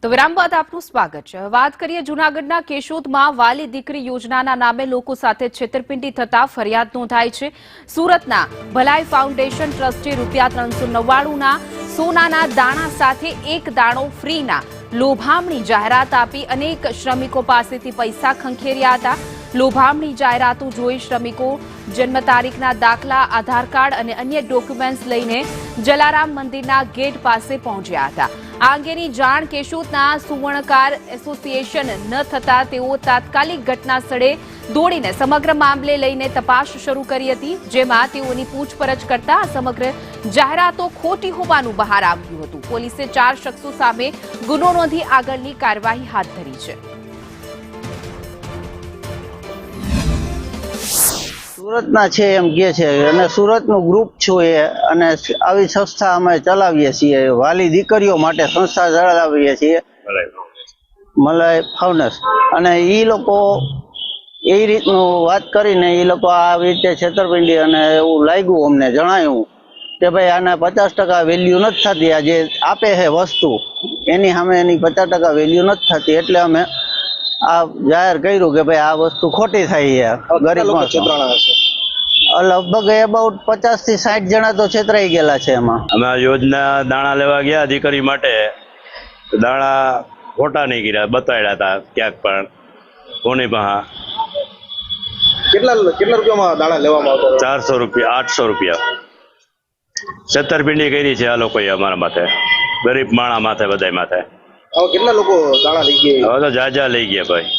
તો વિરામ બાદ આપનું સ્વાગત છે। વાત કરીએ જૂનાગઢના કેશોદમાં વાલી દીકરી યોજનાના નામે લોકો સાથે છેતરપિંડી થતા ફરિયાદ નોંધાઈ છે। સુરતના ભલાઈ ફાઉન્ડેશન ટ્રસ્ટે ₹399ના સોનાના દાણા સાથે એક દાણો ફ્રીના લોભામણી જાહેરાત આપી અનેક શ્રમિકો પાસેથી પૈસા ખંખેર્યા હતા। લોભામણી જાહેરાતો જોઈ શ્રમિકો જન્મ તારીખના દાખલા, આધાર કાર્ડ અને અન્ય ડોક્યુમેન્ટ્સ લઈને જલારામ મંદિરના ગેટ પાસે પહોંચ્યા હતા। આ અંગેની જાણ કેશોદના સુવર્ણકાર એસોસિએશન ન થતા તેઓ તાત્કાલિક ઘટના સ્થળે દોડીને સમગ્ર મામલે લઈને તપાસ શરૂ કરી હતી, જેમાં તેઓની પૂછપરછ કરતા સમગ્ર જાહેરાતો ખોટી હોવાનું બહાર આવ્યું હતું। પોલીસે 4 શખ્સો સામે ગુનો નોંધી આગળની કાર્યવાહી હાથ ધરી છે। સુરતના છે એમ કે છે અને સુરતનું ગ્રુપ છું એ અને આવી સંસ્થા અમે ચલાવીએ છીએ। વાલી દીકરીઓ માટે સંસ્થા ચલાવીએ છીએ, મલાઈ ફાઉન્ડેશન। અને એ લોકો એ રીતનું વાત કરીને એ લોકો આવી રીતે છેતરપિંડી અને એવું લાગ્યું, અમને જણાયું કે ભાઈ આને 50% વેલ્યુ નથી થતી, આ જે આપે છે વસ્તુ એની સામે એની 50% વેલ્યુ નથી થતી, એટલે અમે આ જાહેર કર્યું કે ભાઈ આ વસ્તુ ખોટી થઈ છે। ગરીબ લગભગ અબાઉટ 50 થી 60 જણા તો છેતરાઈ ગયેલા છે। એમાં અમે આ યોજના દાણા લેવા ગયા દીકરી માટે, દાણા ખોટા નહીં કર્યા, બતાડ્યા હતા ક્યાંક પણ કોની પાસે। કેટલા રૂપિયામાં દાણા લેવામાં આવતા? 400 રૂપિયા, 800 રૂપિયા છેતરપિંડી કરી છે આ લોકોએ અમારા માથે, ગરીબ માણા માથે, બધા માથે। હવે કેટલા લોકો દાણા લઈ ગયા? હવે તો જાજા લઈ ગયા ભાઈ।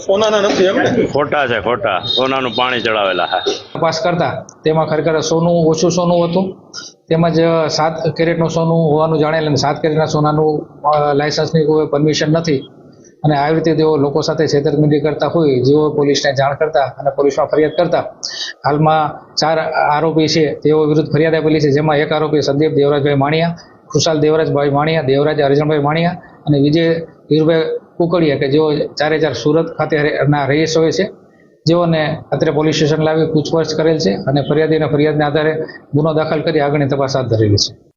સોનાના નથી એમ ને? ખોટા છે, ખોટા સોનાનું પાણી ચડાવેલા છે। તપાસ કરતા તેમાં ખરેખર સોનું ઓછું સોનું હતું, તેમજ 7 કેરેટનું સોનું હોવાનું જાણેલ અને 7 કેરેટના સોનાનું લાયસન્સની કોઈ પરમિશન નથી, અને આવી રીતે તેઓ લોકો સાથે છેતરપિંડી કરતા હોય જેઓ પોલીસને જાણ કરતા અને પોલીસમાં ફરિયાદ કરતા। હાલમાં 4 આરોપી છે તેઓ વિરુદ્ધ ફરિયાદ આપેલી છે, જેમાં એક આરોપી સંદીપ દેવરાજભાઈ માણિયા, ખુશાલ દેવરાજભાઈ માણિયા, દેવરાજ અર્જણભાઈ માણિયા અને વિજય વીરભાઈ કુકડિયા કે જેઓ 4 સુરત ખાતેના રહીશ હોય છે, જેઓને અત્રે પોલીસ સ્ટેશન લાવી પૂછપરછ કરેલ છે અને ફરિયાદીના ફરિયાદના આધારે ગુનો દાખલ કરી આગળની તપાસ હાથ ધરેલી છે।